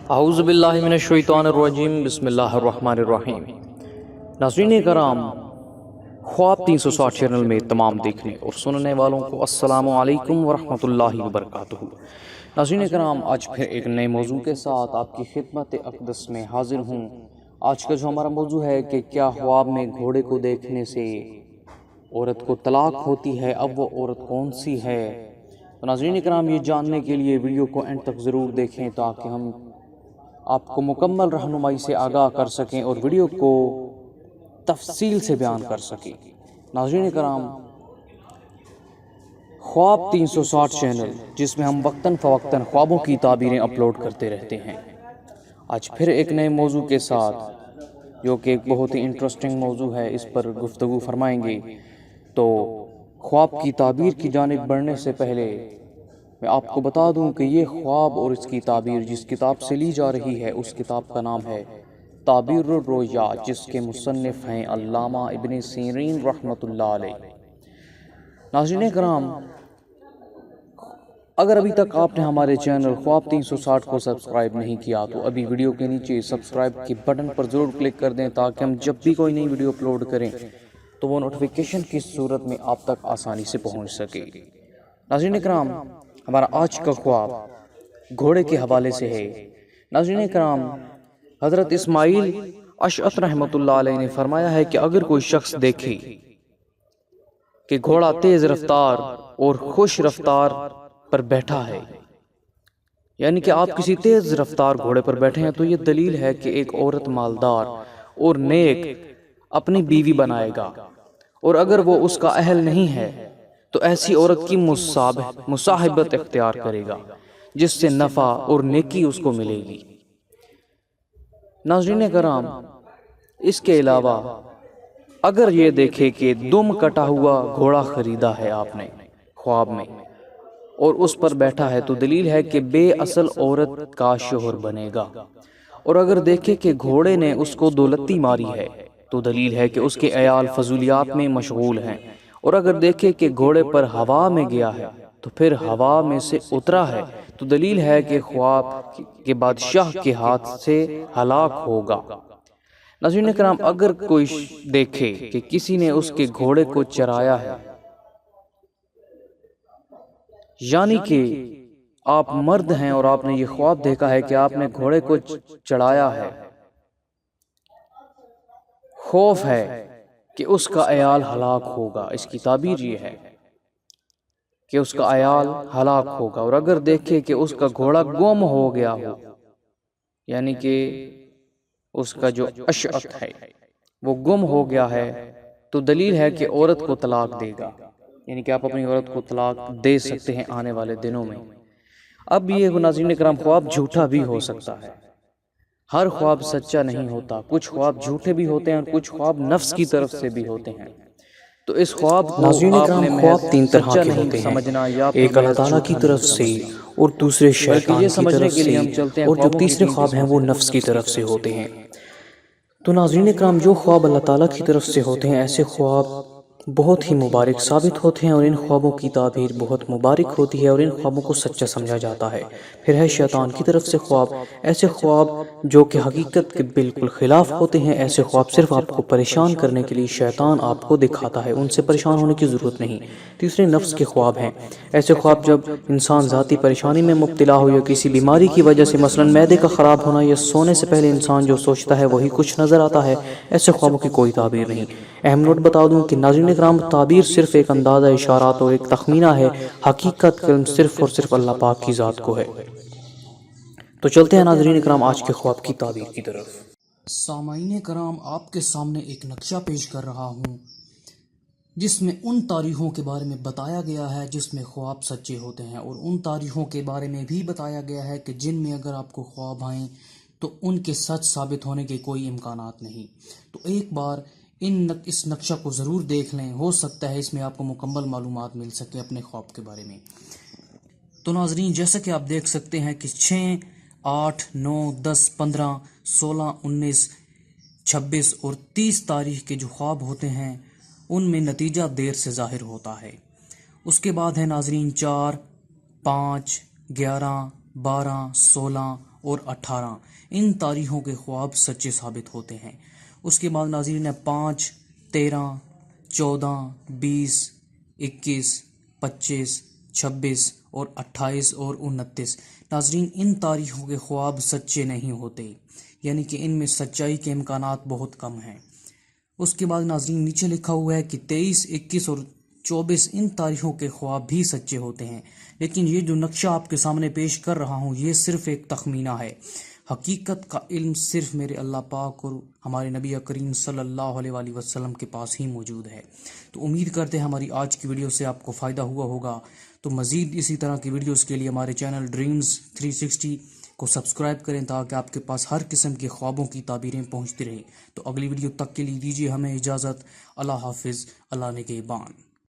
اعوذ باللہ من الشیطان الرجیم، بسم اللہ الرحمن الرحیم۔ ناظرین کرام، خواب 360 چینل میں تمام دیکھنے اور سننے والوں کو السلام علیکم ورحمۃ اللہ وبرکاتہ۔ ناظرین کرام، آج پھر ایک نئے موضوع کے ساتھ آپ کی خدمت اقدس میں حاضر ہوں۔ آج کا جو ہمارا موضوع ہے کہ کیا خواب میں گھوڑے کو دیکھنے سے عورت کو طلاق ہوتی ہے؟ اب وہ عورت کون سی ہے؟ تو ناظرین کرام، یہ جاننے کے لیے ویڈیو کو اینڈ تک ضرور دیکھیں تاکہ ہم آپ کو مکمل رہنمائی سے آگاہ کر سکیں اور ویڈیو کو تفصیل سے بیان کر سکیں۔ ناظرین کرام، خواب 360 چینل، جس میں ہم وقتاً فوقتاً خوابوں کی تعبیریں اپلوڈ کرتے رہتے ہیں، آج پھر ایک نئے موضوع کے ساتھ، جو کہ ایک بہت ہی انٹرسٹنگ موضوع ہے، اس پر گفتگو فرمائیں گے۔ تو خواب کی تعبیر کی جانب بڑھنے سے پہلے میں آپ کو بتا دوں کہ یہ خواب اور اس کی تعبیر جس کتاب سے لی جا رہی ہے، اس کتاب کا نام ہے تعبیر الرؤیا، جس کے مصنف ہیں علامہ ابن سیرین رحمۃ اللہ علیہ۔ ناظرین کرام، اگر ابھی تک آپ نے ہمارے چینل خواب 360 کو سبسکرائب نہیں کیا تو ابھی ویڈیو کے نیچے سبسکرائب کے بٹن پر ضرور کلک کر دیں تاکہ ہم جب بھی کوئی نئی ویڈیو اپلوڈ کریں تو وہ نوٹیفیکیشن کی صورت میں آپ تک آسانی سے پہنچ سکے۔ ناظرین کرام، ہمارا آج کا خواب گھوڑے کے حوالے سے ہے۔ ناظرین کرام، حضرت اسماعیل اشعث رحمۃ اللہ علیہ نے فرمایا ہے کہ اگر کوئی شخص دیکھے کہ گھوڑا تیز رفتار اور خوش رفتار پر بیٹھا ہے، یعنی کہ آپ کسی تیز رفتار گھوڑے پر بیٹھے ہیں، تو یہ دلیل ہے کہ ایک عورت مالدار اور نیک اپنی بیوی بنائے گا، اور اگر وہ اس کا اہل نہیں ہے تو ایسی عورت کی مصاحبت اختیار کرے گا، جس سے نفع اور نیکی اس کو ملے گی۔ ناظرین کرام، اس کے علاوہ اگر یہ دیکھے کہ دم کٹا ہوا گھوڑا خریدا ہے آپ نے خواب میں اور اس پر بیٹھا ہے، تو دلیل ہے کہ بے اصل عورت کا شوہر بنے گا، اور اگر دیکھے کہ گھوڑے نے اس کو دولتی ماری ہے تو دلیل ہے کہ اس کے عیال فضولیات میں مشغول ہیں، اور اگر دیکھے کہ گھوڑے پر ہوا میں گیا ہے تو پھر ہوا میں سے اترا ہے تو دلیل ہے کہ خواب کے بادشاہ کے ہاتھ سے ہلاک ہوگا۔ ناظرین کرام، اگر کوئی دیکھے کہ کسی نے اس کے گھوڑے کو چرایا ہے، یعنی کہ آپ مرد ہیں اور آپ نے یہ خواب دیکھا ہے کہ آپ نے گھوڑے کو چڑھایا ہے، خوف ہے کہ اس کا عیال ہلاک ہوگا، اس کی تعبیر یہ ہے کہ اس کا عیال ہلاک ہوگا، اور اگر دیکھے کہ اس کا گھوڑا گم ہو گیا ہو، یعنی کہ اس کا جو اشعث ہے وہ گم ہو گیا ہے، تو دلیل ہے کہ عورت کو طلاق دے گا، یعنی کہ آپ اپنی عورت کو طلاق دے سکتے ہیں آنے والے دنوں میں۔ اب یہ ناظرین کرام، خواب جھوٹا بھی ہو سکتا ہے، ہر خواب سچا نہیں ہوتا، کچھ خواب جھوٹے بھی ہوتے ہیں اور کچھ خواب نفس کی طرف سے بھی ہوتے ہیں۔ تو اس خواب کو ناظرین آپ کرام، نے خواب محض تین طرح سچا کے نہیں ہوتے ہیں، سمجھنا یا پھر ایک اللہ محض تعالیٰ کی جھوٹا طرف نہیں سے سمجھنا، اور دوسرے بلکہ شیطان یہ کی سمجھنے طرف کے لیے سے، ہم چلتے ہیں اور جو خوابوں کی تیسرے دین خواب ہیں قسموں وہ پہ۔ نفس کی طرف سے ہوتے ہیں۔ تو ناظرین کرام، جو خواب اللہ تعالیٰ کی طرف سے ہوتے ہیں، ایسے خواب بہت ہی مبارک ثابت ہوتے ہیں، اور ان خوابوں کی تعبیر بہت مبارک ہوتی ہے، اور ان خوابوں کو سچا سمجھا جاتا ہے۔ پھر ہے شیطان کی طرف سے خواب، ایسے خواب جو کہ حقیقت کے بالکل خلاف ہوتے ہیں، ایسے خواب صرف آپ کو پریشان کرنے کے لیے شیطان آپ کو دکھاتا ہے، ان سے پریشان ہونے کی ضرورت نہیں۔ تیسرے نفس کے خواب ہیں، ایسے خواب جب انسان ذاتی پریشانی میں مبتلا ہو یا کسی بیماری کی وجہ سے، مثلا معدے کا خراب ہونا، یا سونے سے پہلے انسان جو سوچتا ہے وہی کچھ نظر آتا ہے، ایسے خوابوں کی کوئی تعبیر نہیں۔ اہم نوٹ بتا دوں کہ ناظرین کرام، تعبیر صرف ایک اندازہ اشارات اور ایک تخمینہ ہے، حقیقت کا علم صرف اور صرف اللہ پاک کی ذات کو ہے۔ تو چلتے ہیں ناظرین کرام آج کے خواب کی تعبیر کی طرف۔ سامعین کرام، آپ کے سامنے ایک نقشہ پیش کر رہا ہوں جس میں ان تاریخوں کے بارے میں بتایا گیا ہے جس میں خواب سچے ہوتے ہیں، اور ان تاریخوں کے بارے میں بھی بتایا گیا ہے کہ جن میں اگر آپ کو خواب آئیں تو ان کے سچ ثابت ہونے کے کوئی امکانات نہیں۔ تو ایک بار اس نقشہ کو ضرور دیکھ لیں، ہو سکتا ہے اس میں آپ کو مکمل معلومات مل سکے اپنے خواب کے بارے میں۔ تو ناظرین، جیسا کہ آپ دیکھ سکتے ہیں کہ 6، 8، 9، 10، 15، 16، 19، 26 اور 30 تاریخ کے جو خواب ہوتے ہیں ان میں نتیجہ دیر سے ظاہر ہوتا ہے۔ اس کے بعد ہے ناظرین 4، 5، 11، 12، 16 اور 18 ان تاریخوں کے خواب سچے ثابت ہوتے ہیں۔ اس کے بعد ناظرین 5، 13، 14، 20، 21، 25، 26 اور 28 اور 29 ناظرین ان تاریخوں کے خواب سچے نہیں ہوتے، یعنی کہ ان میں سچائی کے امکانات بہت کم ہیں۔ اس کے بعد ناظرین نیچے لکھا ہوا ہے کہ 23، 21 اور 24 ان تاریخوں کے خواب بھی سچے ہوتے ہیں، لیکن یہ جو نقشہ آپ کے سامنے پیش کر رہا ہوں یہ صرف ایک تخمینہ ہے۔ حقیقت کا علم صرف میرے اللہ پاک اور ہمارے نبی کریم صلی اللہ علیہ وآلہ وسلم کے پاس ہی موجود ہے۔ تو امید کرتے ہیں ہماری آج کی ویڈیو سے آپ کو فائدہ ہوا ہوگا۔ تو مزید اسی طرح کی ویڈیوز کے لیے ہمارے چینل ڈریمز 360 کو سبسکرائب کریں تاکہ آپ کے پاس ہر قسم کے خوابوں کی تعبیریں پہنچتی رہیں۔ تو اگلی ویڈیو تک کے لیے دیجیے ہمیں اجازت۔ اللہ حافظ، اللہ نگہبان۔